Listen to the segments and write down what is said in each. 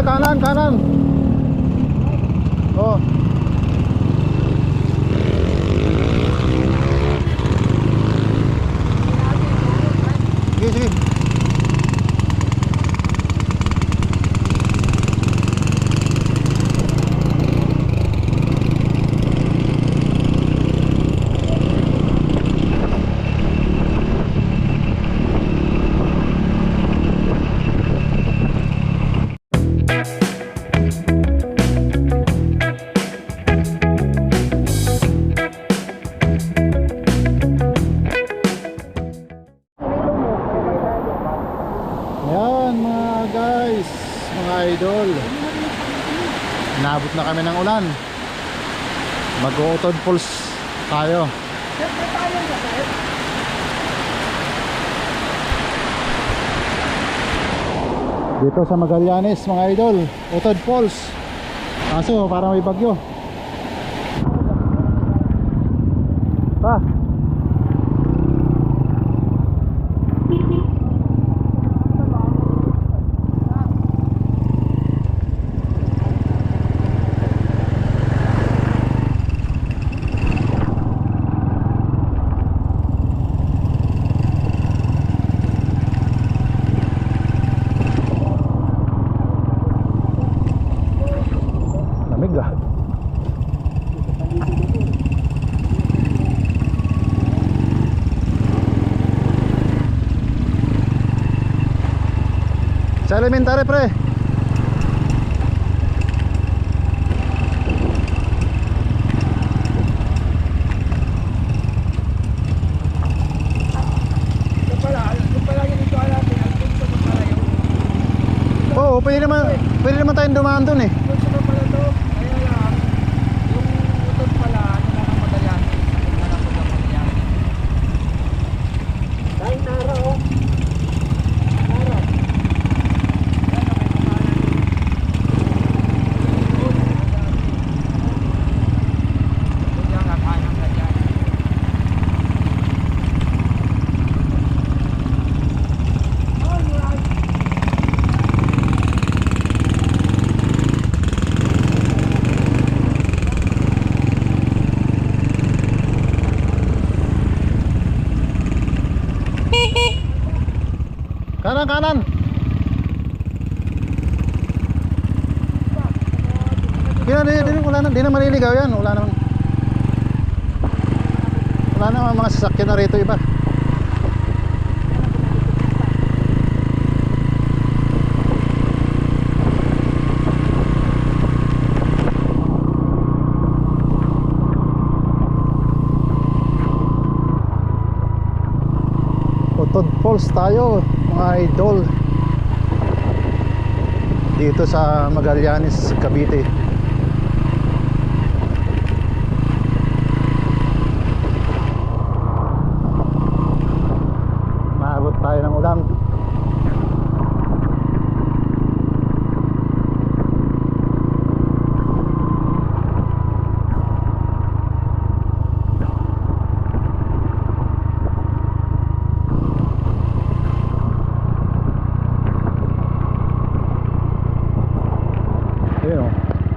kanan, kanan. Oh. Sige, sige. Ayan mga guys, mga idol, nabot na kami ng ulan. Mag-Utod Falls tayo. Dito sa Magallanes mga idol, Utod Falls. Kaso parang may bagyo. Pa sa elementary pre. Oo, pwede naman tayong dumaan dun eh. Kanan, kanan. Di na maliligaw yan. Wala naman mga sasakyan na rito iba. Utod Falls tayo mga idol, dito sa Magallanes, Cavite. Maabot tayo ng ulan.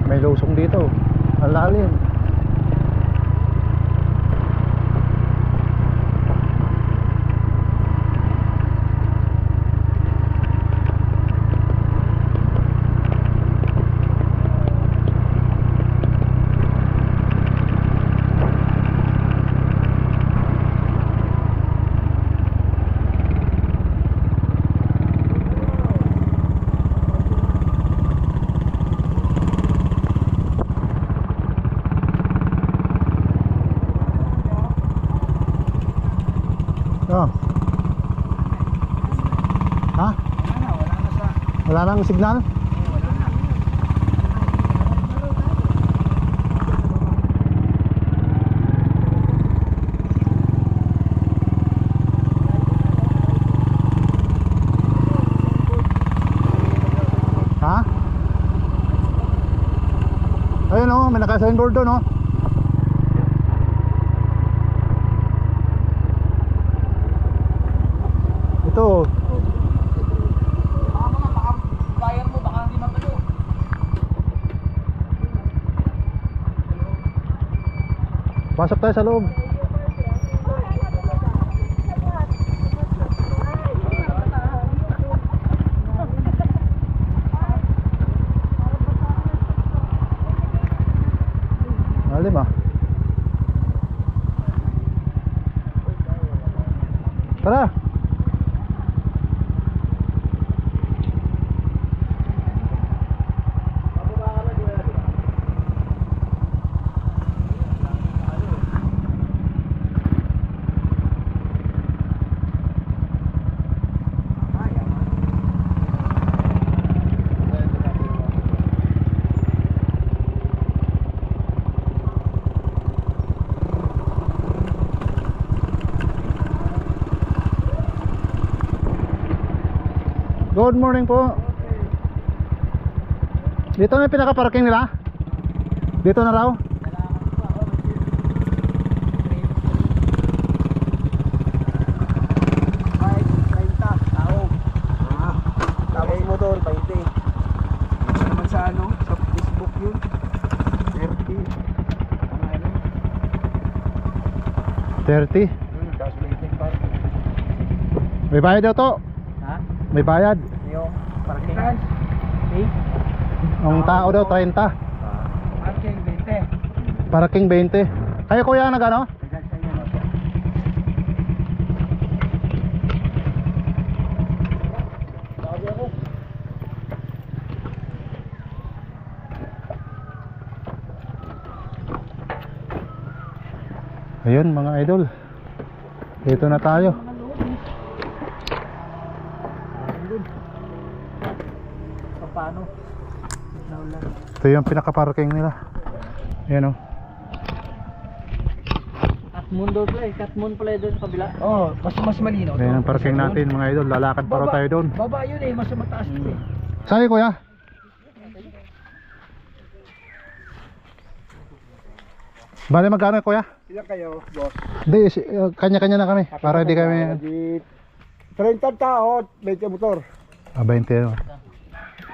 May lusong dito, ang lalim. Oh. Ha? Wala nang signal? Ha? Ayun oh, may naka-signboard doon oh. Ito. Baka mga baka flyer mo baka hindi matulo. Pasok tayo sa loob. Malim ah. Tara. Good morning po. Dito na yung pinaka-parking nila? Dito na raw? Tapos motor, 20. Naman sa ano, sa Facebook yun. 30. 30. May bayad daw to. Ha? May bayad. Yung parking. Ang tao daw 30. Parking 20. Parking 20. Kayo kuya nagano? Ayun mga idol. Dito na tayo. Paano? Naulan. Ito yung pinaka-parking nila. Ayan o. Katmon doon pala eh. Katmon pala doon sa kabila. Oo, mas malinaw. Ayan ang parking natin mga idol. Lalakad pa raw tayo doon. Baba yun eh, mas mataas eh. Saan kuya? Bale magkano kuya? Ilan kayo, boss? Hindi, kanya-kanya na kami. Para hindi kami 30 tao, 20 motor. 20 ano.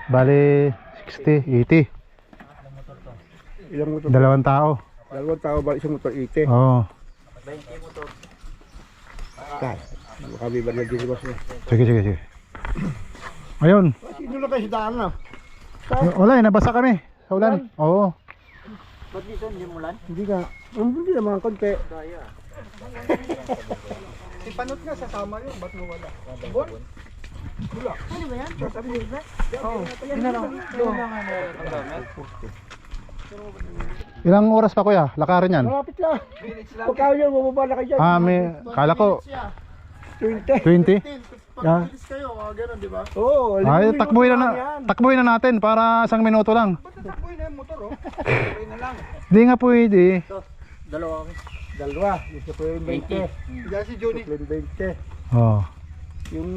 Bale 60, 80. Ilang motor? Dalawang tao. Dalawang tao ba isang motor 80? Oo. 20 motor. Kaya, kami ba na dito boss eh? Sige, sige, sige. Ayun. Sino na kayo sa daan na? Wala, nabasa kami. Sa ulan. Oo. Ba't dito hindi mo ulan? Hindi ka. Hindi naman konti. Kaya. Si Panot nga sasama yun, ba't mo wala? Bon? Wala. Ano ba yan? Sabi niyo ba? Oo. Yan na lang. Doon lang ano. Ilang oras pa kuya? Lakarin yan? Malapit lang. Pagka yun, bumaba na kayo dyan. May, kala ko 20. 20. Yeah. kayo, gano'n, di ba? Oo. Ay, takbuhin na natin para 1 minuto lang. Ba't natakbuhin na yung motor, oh? Takbuhin na lang. Hindi nga pwede. Dalawa kami. Dalawa. Isa po yung 20. Diyan si Johnny. Yung 20. Oo. Yung...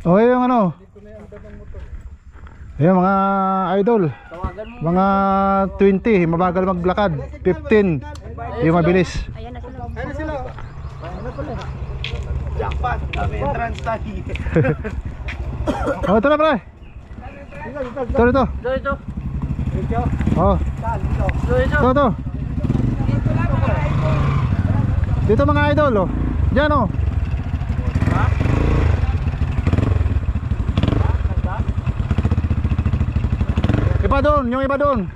Okay yung ano. Ayun mga idol. Mga 20, mabagal maglakad. 15, yung mabilis. Ayan na sila. Ayan na pala. Jackpot. Kami entrance tayo. Oh, ito na pre. Ito, ito. Ito. Oh. Ito. Dito mga idol, oh. Diyan, oh. Iba doon, yung iba doon.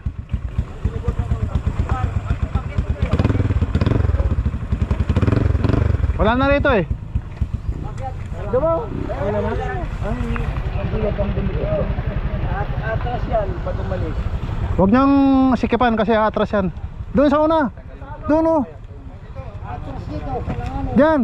Wala na rito eh. Diba? Wala na? Ang bulag ang dumito. Atras yan, pag umalis. Huwag niyang sikipan kasi atras yan. Doon sa una. Doon, oh. Diyan.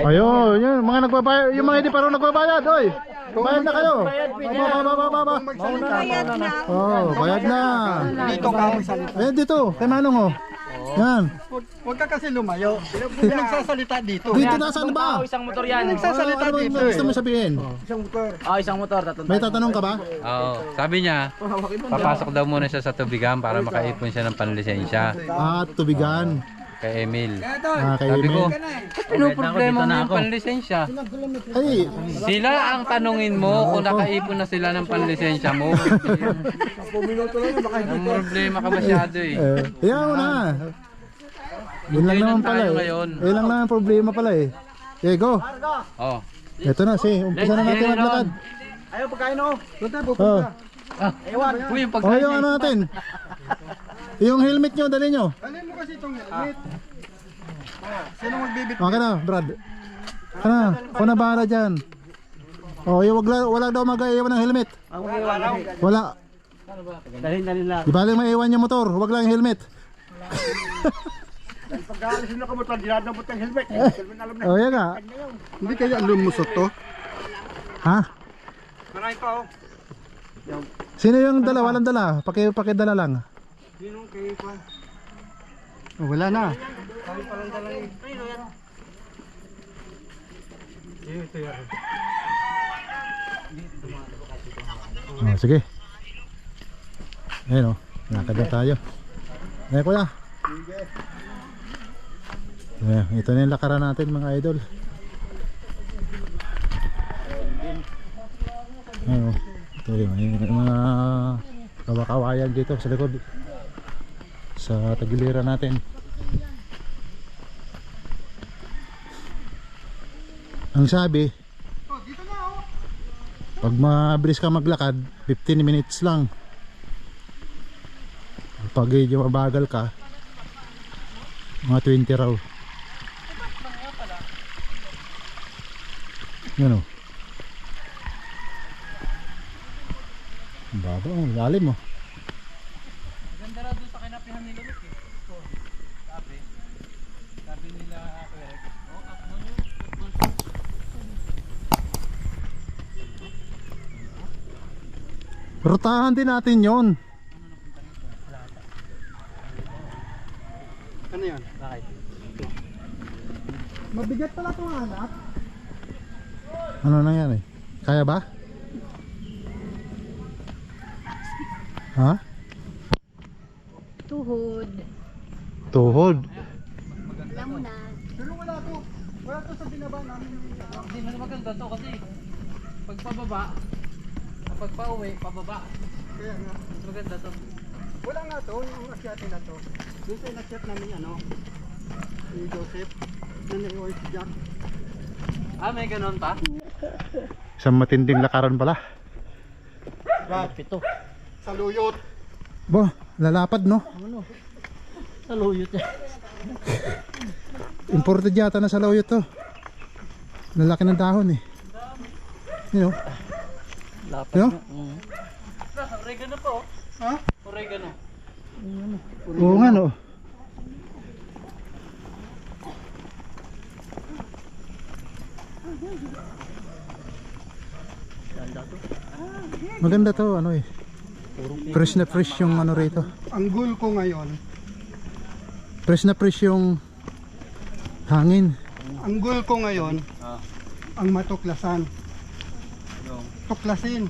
Ayun, yun, mga nagbabayad, yung mga hindi pa rin nagbabayad, oy. Bayad na kayo. Baba. Bayad na. Oh, bayad na. Dito ka ang salita. Ayun dito, kay Manong, oh. Yan. Huwag ka kasi lumayo. Pinagsasalita dito. Dito na saan ba? Isang motor yan. Nagsasalita Ano ba dito gusto mo sabihin? Isang motor. Isang motor. Tatlong May tatanong ka ba? Oo. Sabi niya, papasok daw muna siya sa tubigan para makaipon siya ng panlisensya. Tubigan. Kay Emil. Kay Sabi ko, Emil. pinoproblema mo yung panlisensya. Ay, Sila ang tanungin mo kung nakaipon na sila ng panlisensya mo. Ang problema ka masyado eh. Ayaw na. Yun lang Enjoy naman lang pala tayo eh. ngayon. Yun lang naman ang problema pala eh. Okay, go. Oh. Ito na, umpisa na natin maglakad. Ayaw pagkain o. Doon tayo Oh. pupunta. Ah, Ewan. uy, yung Oh, pagkain. yung ano natin. Yung helmet nyo, dali nyo. Alin mo kasi itong helmet. Sino magbibit? Okay na, Brad. Ano, ako na bahala dyan. Oh, yung wala daw mag-iwan ng helmet. Ang iwan. Wala. Dalhin lang. Di bali maiwan yung motor, huwag lang yung helmet. Pag-aalis nila ka motor, dinadabot ang helmet. Helmet alam na. Oh, yan nga. Hindi kaya lumusot to? Ha? Maray pa o. Sino yung dala? Walang dala. Pakidala lang. Sino kay Kwan? Oh, wala na. Kami palang dala ni. Ito yan. Oh, sige. Ayun oh, nakakad na tayo. Ayan kuya. Ayan, ito na yung lakaran natin mga idol. Ayun oh, ito yung mga kawakawayan dito sa likod. Sa tagiliran natin. Ang sabi, pag mabilis ka maglakad, 15 minutes lang. Pag medyo mabagal ka, mga 20 raw. Yan o. Baba o, lalim o. Ganda raw doon sa kinapihan nila Luke eh. Sabi nila Kuya Rex, akmo nyo, football. Rutahan din natin yon. Ano yan? Bakit? Mabigat pala itong anak. Ano nangyari? Kaya ba? Ha? Tuhod. Tuhod. Alam mo na. Pero wala to. Wala to sa binaba namin. Hindi na maganda to kasi pag pababa, kapag pauwi, pababa. Kaya nga. Mas maganda to. Wala nga to, yung akyatin na to. Doon sa inakyat namin ano, si Joseph, na naiwan si Jack. Ah, may ganon pa? Isang matinding lakaran pala. Pito. Sa luyot. Bo, lalapad no? Sa luyot eh. Imported yata na sa Lauyot to. Lalaki ng dahon eh. You know? Lapad You know? Oregano po. Ha? Oregano. Oo nga no. Maganda to ano eh. Fresh na fresh yung ano rito. Ang goal ko ngayon, Fresh na fresh yung hangin. ang goal ko ngayon, ang matuklasan. Tuklasin.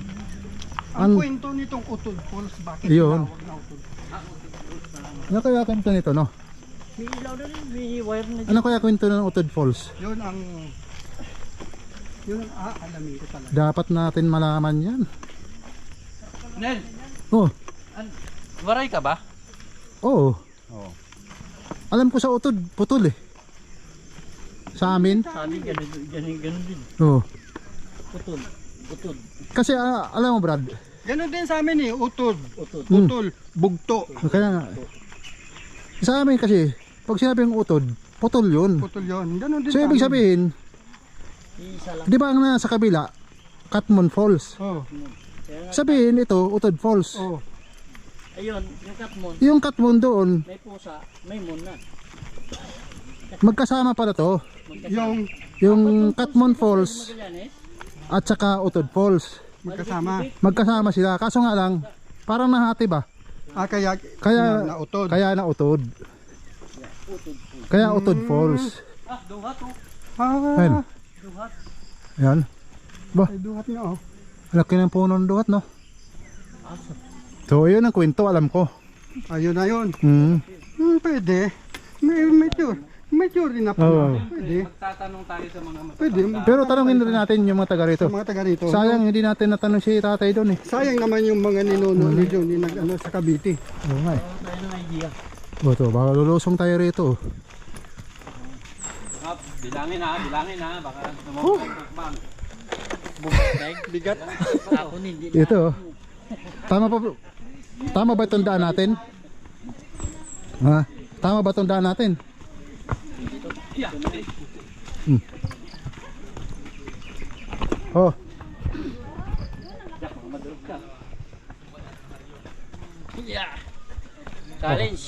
Ang- Ang kwento nitong Utod Falls, bakit Yun. tinawag na Utod? Ano kaya kwento nito no? May ilaw na rin, may wire na. Ano kaya kwento ng Utod Falls? Yun ang alamin ko talaga. Dapat natin malaman yan. Nel, Oh, waray ka ba? oo. Oo. Alam ko sa Utod, putol eh. Sa amin. Sabi ganun din. Oo. Utod. Kasi alam mo Brad, Ganun din sa amin eh, utod. Hmm. Utol, bugto. kaya nga, sa amin kasi, pag sinabing utod, putol yun. Putol yun. Ganun din So sa ibig amin. sabihin, di ba ang nasa kabila, Katmon Falls. Oh, Sabihin ito, Utod Falls. oh. Ayun, yung katmon, Yung Katmon doon, may pusa, may moon na. magkasama pala to. Yung Yung Katmon Falls Magallanes, at saka Utod Falls. magkasama. Magkasama sila. Kaso nga lang, parang nahati ba? Kaya Kaya, na utod. kaya na Utod. Kaya Utod Falls. ah, duhat oh. Ayun. Ayan. Ba, Ay, duhat niya oh. laki ng puno ng duhat, no? So, yun ang kwento, alam ko. Ayun na yun. Hmm. Pwede. Mature din na po. Oo. Pwede. Magtatanong tayo sa mga Pwede. Pero tanongin rin natin yung mga taga rito. Sa mga taga rito. Sayang hindi natin natanong si tatay doon eh. Sayang naman yung mga ninuno ni John ni nag-ano sa Cavite. Oo nga eh. Tayo ng idea. O to, baka lulusong tayo rito. Bilangin ha, baka namamagay bang. Bigat. Ako hindi. Ito. Tama ba itong daan natin? Ha? Tama ba itong daan natin? Oh. Yeah. Challenge.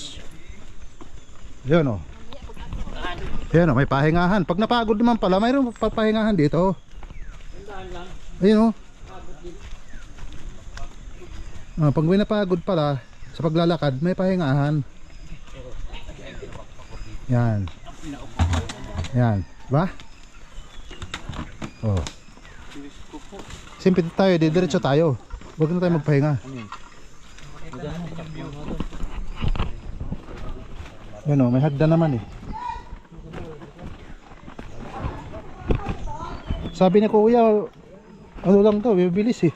Yun oh. Yan oh, may pahingahan. Pag napagod naman pala, mayroong papahingahan dito. Ayun oh. Pag may napagod pala sa paglalakad, may pahingahan. Yan. Yan, ba? Oh. Simple tayo, diretso tayo. Huwag na tayo magpahinga. Yan oh, may hagdan naman eh. Sabi ni kuya, ano lang to, bibilis eh.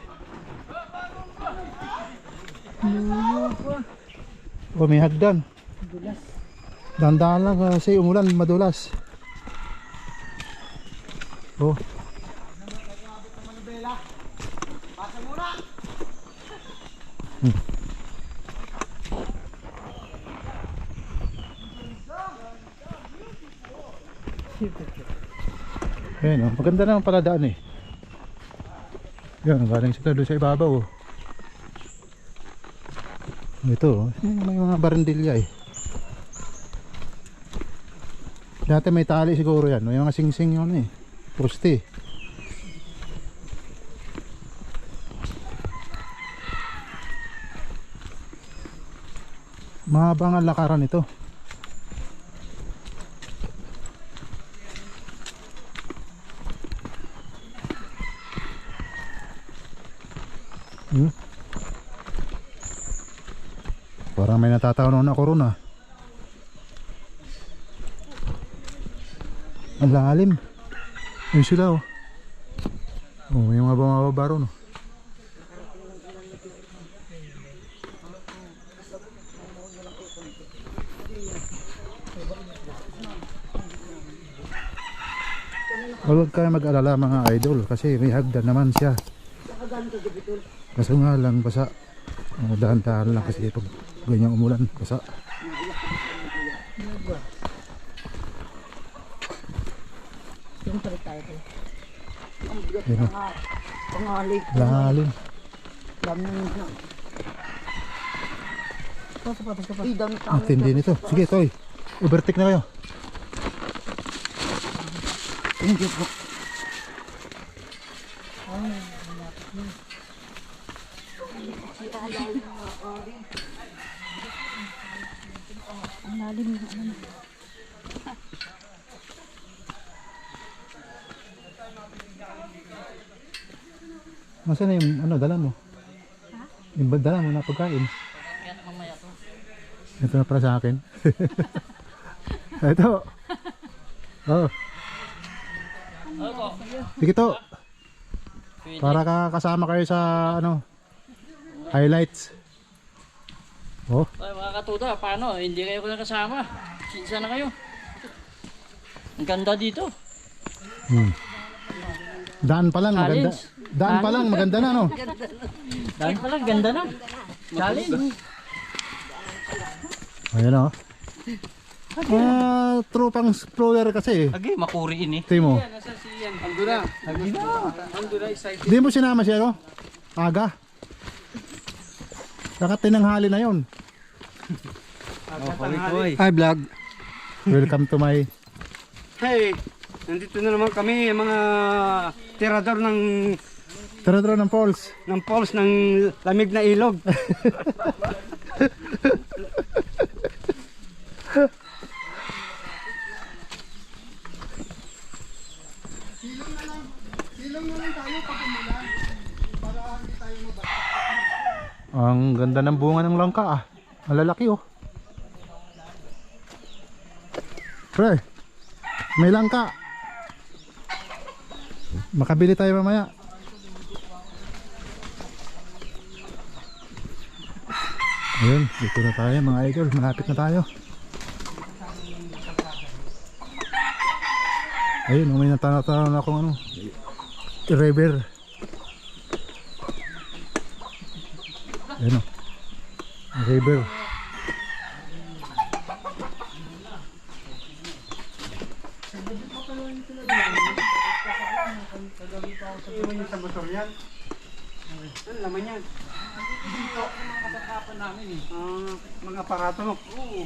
Oh, may hagdan. Dahan-dahan lang kasi umulan, madulas. Oh. Ayan oh, maganda na ang paladaan eh. Yan, galing sila doon sa ibabaw oh. Ito oh, may mga barandilya eh. Dati may tali siguro yan, may mga sing-sing yun eh. Poste. Mahabang ang lakaran ito. Parang may natataon ako ron ah. Ang lalim. Yun sila oh. Oh, may mga bumababa ron oh. Huwag kayo mag-alala mga idol kasi may hagdan naman siya. Kaso nga lang basa. Dahan-dahan lang kasi pag ganyan umulan basa. Ayun, lalim. Ang tindi nito. Sige Toy, overtake na kayo. Ang lalim na ano. Masa na yung ano, dala mo? Yung dala mo na pagkain. Ito na para sa akin. Ito. Oh. Sige to. Para kasama kayo sa ano, highlights. Oh. Ay, mga katuda, paano? Hindi kayo kasama. Sinsa na kayo. Ang ganda dito. Daan pa lang maganda. Daan pa lang maganda na no. Dahil pala, ganda na. Challenge. Ayan oh. Tropang explorer kasi. Agi, makuriin eh. Timo. Nasa si Ian. Anduna. Anduna excited. Di mo sinama siya no? Aga. Tinanghali na yon. Hi vlog. Welcome to my. Hey, nandito na naman kami mga tirador ng Falls. falls ng lamig na ilog. Ang ganda ng bunga ng langka ah. Malalaki oh. Pre, may langka. Makabili tayo mamaya. Ayun, dito na tayo mga idol. Malapit na tayo. Ayun, may natanaw na akong ano, river. Ayun o, river. Iwan yung sa motor yan. Ano laman yan? Dito, ang mga kasakapan namin eh. Mga aparato. Oo.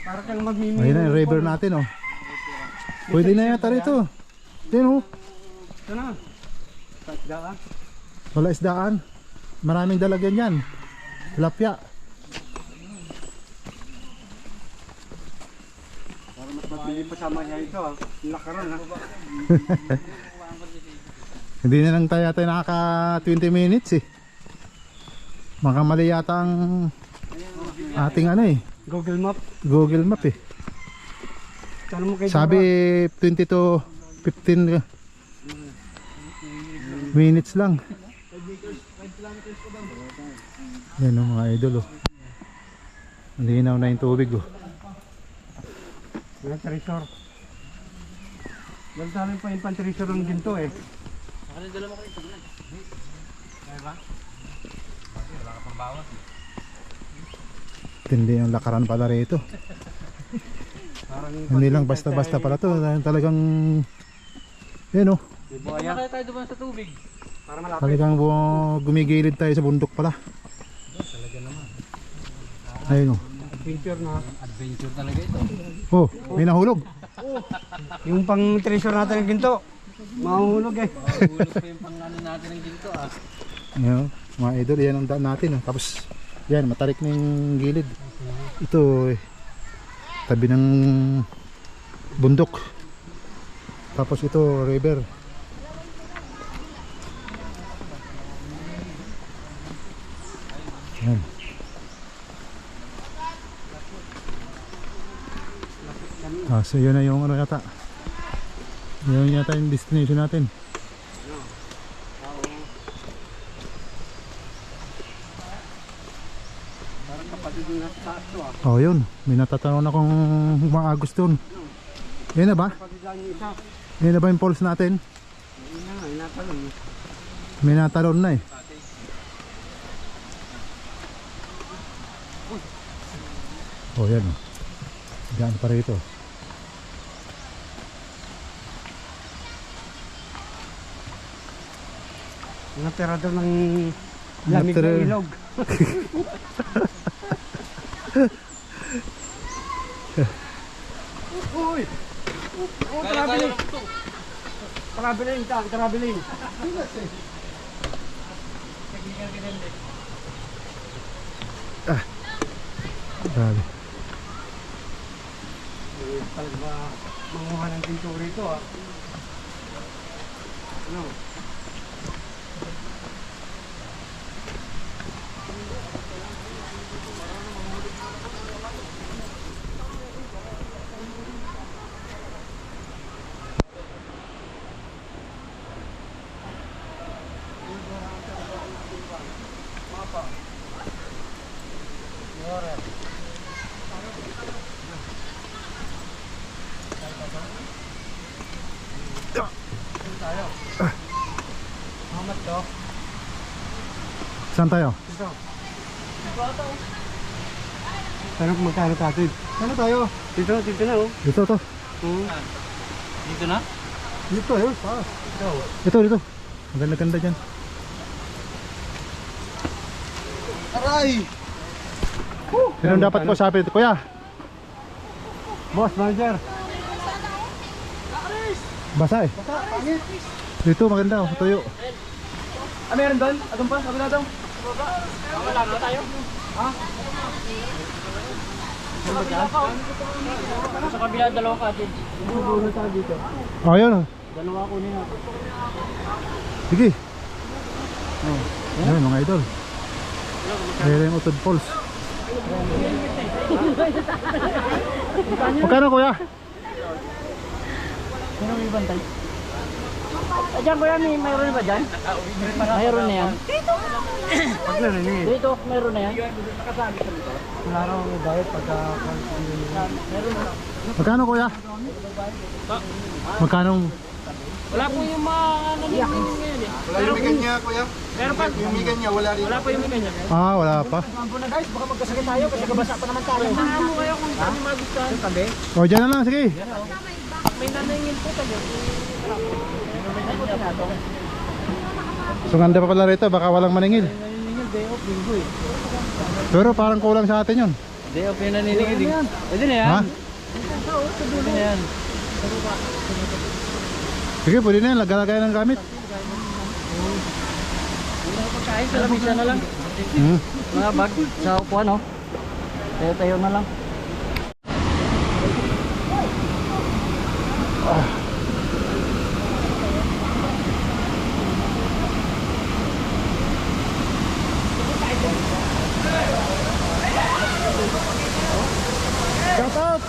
Para kang magmimili. Ayun na yung river natin o. Pwede na yata rito. Ayun o, Ito na. Tatda ka. wala isdaan. Maraming dalagyan yan. Tilapia. Para mas mapili pa sa maya ito ha. Lakaran ha. Hindi na lang tayo nakaka 20 minutes eh. Makamali yata ang ating ano eh, Google Map. Google Map eh. Tanong mo kay Sabi 20 to 15 minutes lang. Yan o mga idol oh. Malinaw na yung tubig oh. Mga treasure. Nagsabi pa yung pan-treasure ng ginto eh. Tindi ang lakaran pala rito. Hindi lang basta-basta pala to. Talagang yan oh. May Dito buhaya. na kaya tayo dumaan sa tubig. Para malapit. Talagang gumigilid tayo sa bundok pala. Ayun oh. Adventure na. Adventure talaga ito. Oh, may nahulog. Yung pang-treasure natin ng ginto. Mahuhulog eh. Hulog pa yung pang ano natin ng ginto ah. Yan, mga idol, yan ang daan natin. Oh. Tapos, yan, matarik na yung gilid. Ito, tabi ng bundok. Tapos ito, river. Yan. So yun na yung ano yata. Yun yata yung destination natin. Parang kapatid yung nasa taas to ah. Oh yun, may natatanong na kung maagos doon. Yan na ba? Kapatid lang yung isa. Yan na ba yung falls natin? Ayun na nga, inatalon eh. May natalon na eh. Oh yan oh. Diyan pa rito. Natira doon ng lamig na Natira- ilog. Uy! Oh, traveling! Traveling, traveling! Grabe. Talaga manguha ng pinto rito ah. Ano? Mamat to. Saan tayo? Dito. Tanong kung magkano tatid. Ano tayo? Dito na oh. Dito to. Dito na? Dito yun. Dito. Dito. Ang ganda-ganda dyan. Aray! Sino dapat ko sabi? Kuya, Boss, manager. basa eh. Pangit. Dito maganda oh, tuyo. Ah, meron doon? Atong pa? Sabi na daw. Wala na tayo. Sa kabila dalawang cottage. Subuno tayo dito. Oh yun oh. Dalawa kunin natin. Sige. Oh. Ayun mga idol. Ayun yung Utod Falls. Magkano kuya? Sino may bantay? Diyan kuya, mayroon na ba dyan? Mayroon na yan. Pag narinig. Dito, mayroon na yan. Wala raw ang bayad pagka... Magkano kuya? Magkano? Wala po yung mga nangyayari ngayon eh. Wala yung migan niya, kuya. Pero pag Yung migan niya, wala rin. wala po yung ganyan. Ah, wala pa. Mampo na guys, baka magkasakit tayo kasi gabasa pa naman tayo. Saan mo kayo kung saan yung magustuhan? Tabi. O, dyan na lang, sige. May naningin po kayo. So, ganda pa pala rito, baka walang maningil. Naningin, day off, linggo eh. Pero parang kulang sa atin yun. Day off yung naniningin eh. Pwede na yan. Ha? Pwede na yan. Sige, pwede na yan, lagay ng gamit. Pagkain, sa lamisa na lang. Hmm. Mga bag sa upuan oh. Tayo na lang. Shout out!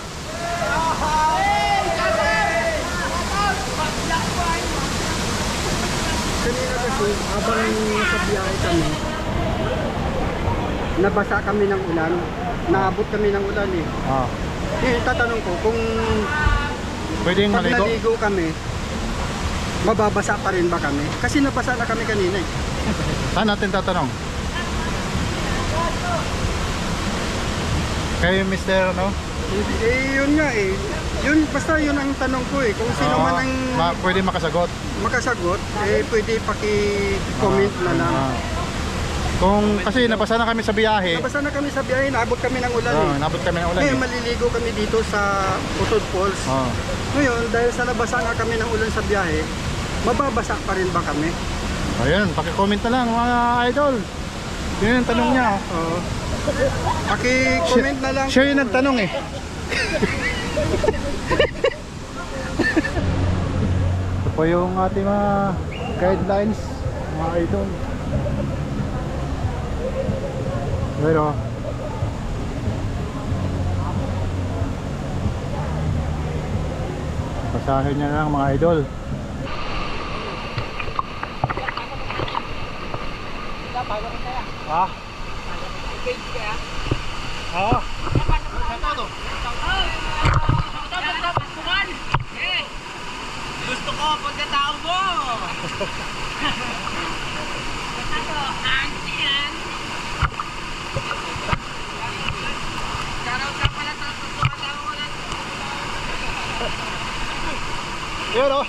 Kanina kasi, habang sa biyahe kami, nabasa kami ng ulan. Naabot kami ng ulan eh. Ah, Tatanong ko, kung pwedeng pag maligo? naligo kami, mababasa pa rin ba kami? Kasi nabasa na kami kanina eh. Saan natin tatanong? Kayo Mr. ano? Yun nga eh. Yun, basta yun ang tanong ko eh. Kung sino man ang pwede makasagot. makasagot, pwede paki-comment na lang. Kung kasi nabasa na kami sa biyahe. Nabasa na kami sa biyahe, naabot kami ng ulan eh. Nabot kami ng ulan. Ngayon, maliligo kami dito sa Utod Falls. Oh. Ngayon, dahil sa nabasa na kami ng ulan sa biyahe, mababasa pa rin ba kami? Ayun, paki-comment na lang mga idol. Yun yung tanong niya. Oo. Paki-comment na lang. Siya yung nagtanong eh. Ito po yung ating mga guidelines, mga idol. Pero basahin niya lang mga idol. Gusto ko pagkatao mo. Yun o.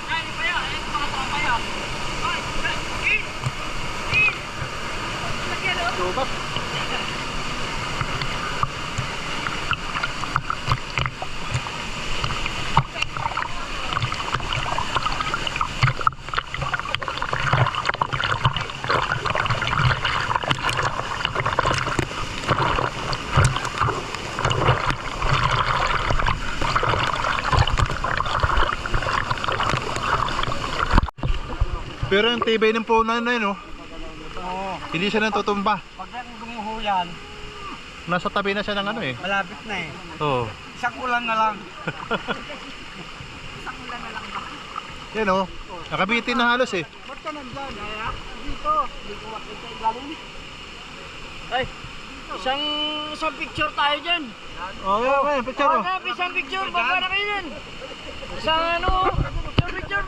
Pero yung tibay ng punan na yun, oh. Hindi siya nang tutumba. Pag gumuho yan, Nasa tabi na siya ng ano eh. malapit na eh. Oo. Isang ulan na lang. Yan oh. Nakabitin na halos eh. Ba't ka nandyan? Dito. Dito makita yung galing. Ay, isang picture tayo dyan. Oo, okay, picture oh. Isang picture, baba na kayo dyan. Isang ano, picture.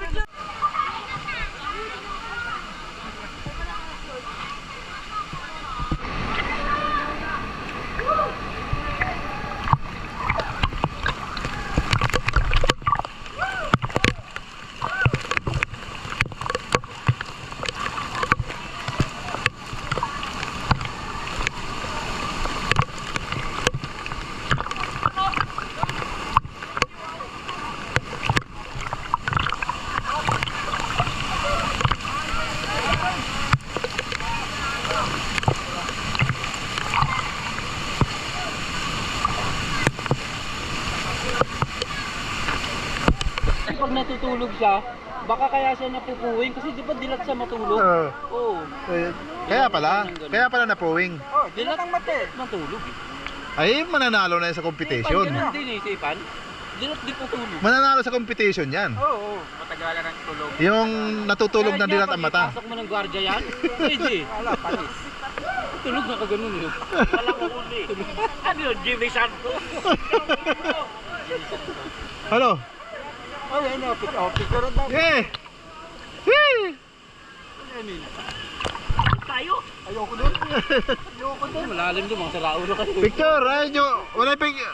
Pag natutulog siya, baka kaya siya napupuwing kasi di ba dilat siya matulog? Oo. Kaya pala napuwing. Oh, dilat ang mate. Matulog eh. Ay, mananalo na yan sa competition. Ganun din eh, si Ipan. Di po tulog. Mananalo sa competition yan. Oo, matagalan ng tulog. Yung natutulog na dilat ang mata. Pasok mo ng gwardiya yan? Hindi. Wala, panis. Tulog na ka ganun yun. Wala ko uli. Ano yun, Jimmy Santos? Hello? Ay, ano, picture daw. Yeah! Whee! Tayo. Ayoko dun. Ayoko dun. Malalim doon, mga saraulo kayo. Picture, ay,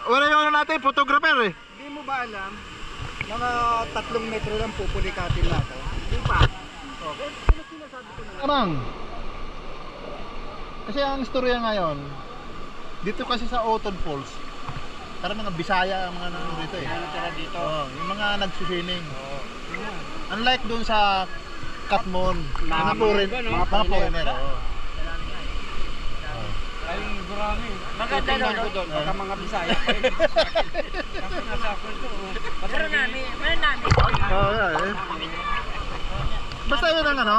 wala yung ano natin, photographer eh. Hindi mo ba alam, mga 3 metro lang pupulikatin natin. Hindi pa. Okay. Sino sinasabi ko na? Amang. Kasi ang istorya ngayon, dito kasi sa Oton Falls, parang mga Bisaya ang mga nanonood dito eh. Ano tira dito? Oo, yung mga nagsuswimming. Unlike dun sa Katmon, mga foreigner. Oo. Ay, marami. Maganda Tingnan no, ko doon, baka mga Bisaya. Kasi nasa akin to. Meron namin. Oo, yeah, eh. Basta yun ang ano.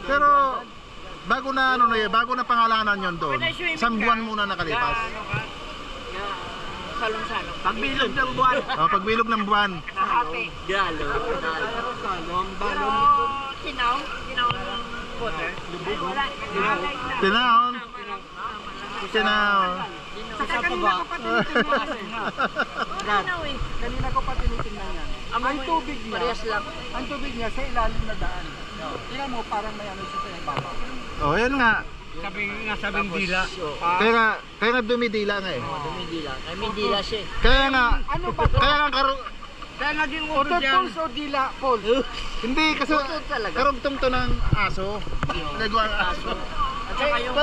Pero bago na ano na bago na pangalanan yon doon. Isang buwan muna nakalipas. Salong-salong. Pagbilog ng buwan. Oh, pagbilog ng buwan. Nahati. Galo. Salong, balong. Sinaw ng water. Tinaon. Tinaon. Saka kanina ko pa tinitingnan yan. Brad, kanina ko pa tinitingnan yan. Ang tubig niya, Parehas lang. ang tubig niya sa ilalim na daan. Tingnan mo, parang may ano siya sa ibaba. Oh, yan nga. Sabing dila. Kaya nga dumidila nga eh. Dumidila. Ay, may dila siya eh. Kaya nga Ano ba to? kaya nga Kaya nga din Otot Falls o Dila Falls? hindi kasi talaga. karugtong to ng aso. Nagawa ng aso. At saka yung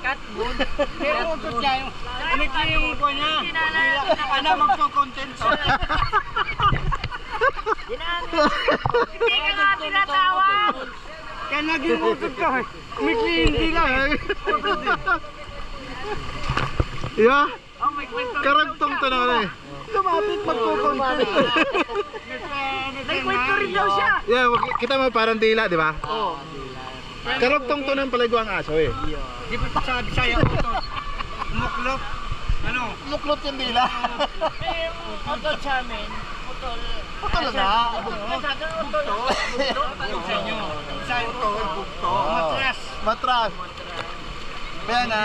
cat moon. Pero utot niya yung ulit yung ko niya. Ano magko-content to? Hindi ka nga tinatawag. Kaya naging utot ka. Umikli yung dila eh. Yeah. Oh, may kwento. Karugtong to na eh. Lumapit magko-content. May kwento rin daw siya. Yeah, kita mo parang dila, di ba? Oo. Karugtong to ng paliguang aso eh. Di ba sa Bisaya utot? Muklop? Ano? Luklot yung dila. Eh, utol sa amin. Utol. Utol na. Masyado utol. Utol sa inyo. Sa utol, bukto. Matras. Matras. Kaya nga.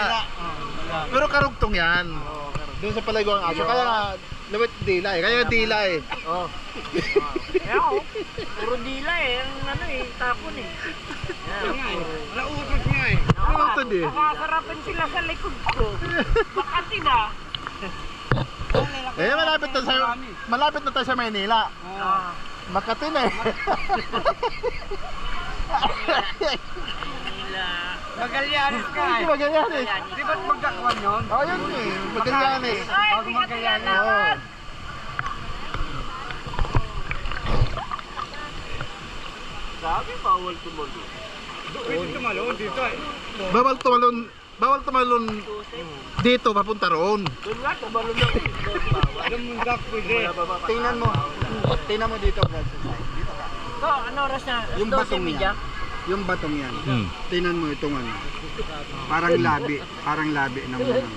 Pero karugtong yan. Doon sa paliguang aso. Kaya nga, lawit dila eh. Kaya dila eh. Oh. Kaya ako. Puro dila eh. Ang ano eh. Tapon eh. Wala utot niya eh. Utod eh. Nakakarapan sila sa likod ko. Bakit na? Eh, malapit na tayo sa Maynila. Makati na eh. Magallanes ka eh. Magallanes. Di ba't magkakwan yun? Oh, yun eh. Magallanes. Ay, hindi ka Magallanes. Oo. Sabi, bawal tumalon. Pwede tumalon dito eh. Bawal tumalon dito papunta roon. Doon nga, tumalon na. Alam mo dak pwede. Tingnan mo dito, Brad. Dito ka. So, ano oras na? Yung batong yan. Yung batong yan. Tingnan mo itong ano. Parang labi ng mga.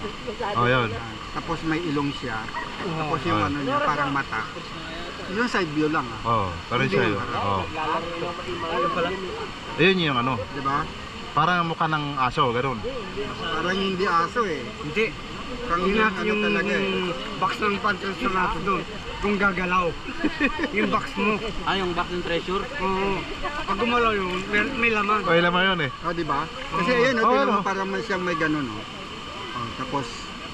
Oh, yun. Tapos may ilong siya. Tapos yung ano niya, parang mata. Yung side view lang ah. Oh, parang siya yun. Oh. Ayun yung ano. Di ba? Parang mukha ng aso, gano'n. Parang hindi aso eh. Hindi. Tingnan ano talaga eh. Box ng pantresyonato doon, kung gagalaw. Yung box mo. Ah, yung back ng treasure? Oo. Pag gumalaw yun, may laman. Okay naman yun eh. Oh, di ba? Kasi ayun, Oo, tingnan ano? mo parang may siyang may ganun oh. Oh, tapos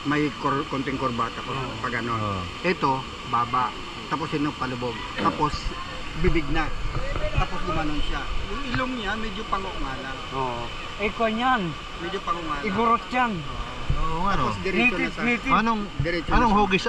may konting kurbata ko pag ganon. Oo. Ito, baba. Tapos yun palubog. Tapos bibig na. Tapos gumanon siya. Yung ilong niya medyo pango nga lang. Oo. Eh, kwan yan. Medyo pango nga lang. Igurot yan. Oo nga no. Tapos diretso na sa Native. diretso Anong na sa- hugis?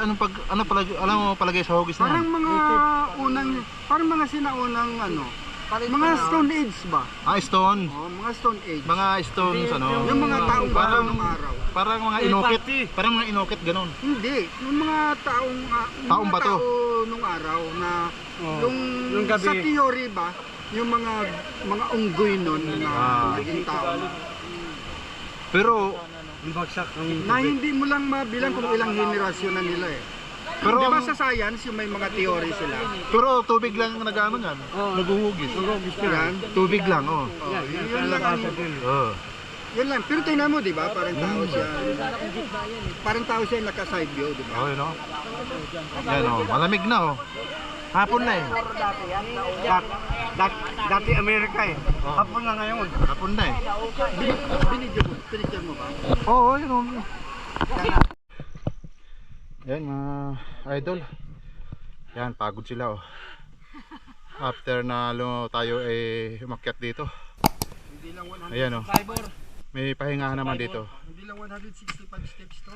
Alam mo palagay sa hugis na Parang yan? parang mga sinaunang ano, mga Stone Age ba? Ah, stone. Oh, mga Stone Age. Mga stones ano. Yung mga taong parang nung araw. parang mga inukit. Parang mga inukit gano'n. Hindi, yung mga taong Taong mga bato. tao nung araw na Oh, yung yung gabi. sa theory ba, yung mga unggoy nun na Ah. naging tao. Pero Ang bagsak na hindi mo lang mabilang kung ilang henerasyon na nila eh. Pero di ba sa science yung may mga theory sila? Pero tubig lang ang nag-ano yan. Naguhugis. Yan. Tubig lang, oh. Yun lang ang Oh. yun lang. Pero tingnan mo, di ba? Parang tao siya. Parang tao siya yung naka-side view, di ba? Oh, yun, oh. Yan, oh. Malamig na, oh. Hapon na, eh. Dati Amerika eh. Hapon na ngayon. Hapon na, eh. Pinigyan mo ba? Oo, yun, oh. Yan, mga idol. Yan, pagod sila, oh. After na tayo ay umakyat dito. Hindi lang 100. Ayan, oh. May pahingahan naman dito. Hindi lang 165 steps to.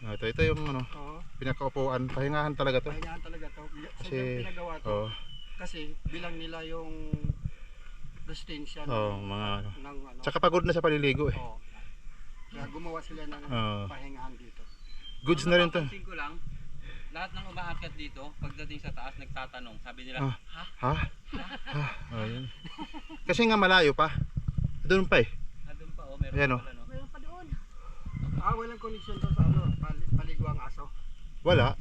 Ito yung ano, Oo. pinakaupuan. Pahingahan talaga to. Pahingahan talaga to. Kasi, Sobrang pinagawa to. oh, Kasi bilang nila yung resistensya oh, mga ano. ng ano. Tsaka pagod na sa paliligo, eh. Oo. Kaya gumawa sila ng Oo. pahingahan dito. Goods na rin to. Napansin ko lang, lahat ng umaakyat dito, pagdating sa taas nagtatanong, sabi nila, Ah. Ha? Ha? Oh, yun. Kasi nga malayo pa. Doon pa, eh. Doon pa oh, meron Ayan, pa oh. pala, no? Meron pa doon. Walang connection to sa ano, paliguang aso. Wala.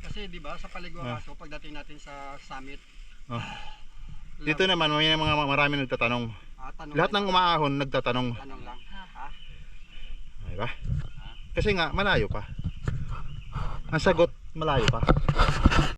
Kasi di ba sa paliguang Ah. aso pagdating natin sa summit, Oh. Dito naman may mga marami nagtatanong. tanong Lahat ng umaahon nagtatanong. tanong lang. Ha? Diba? Kasi nga malayo pa. Ang sagot malayo pa.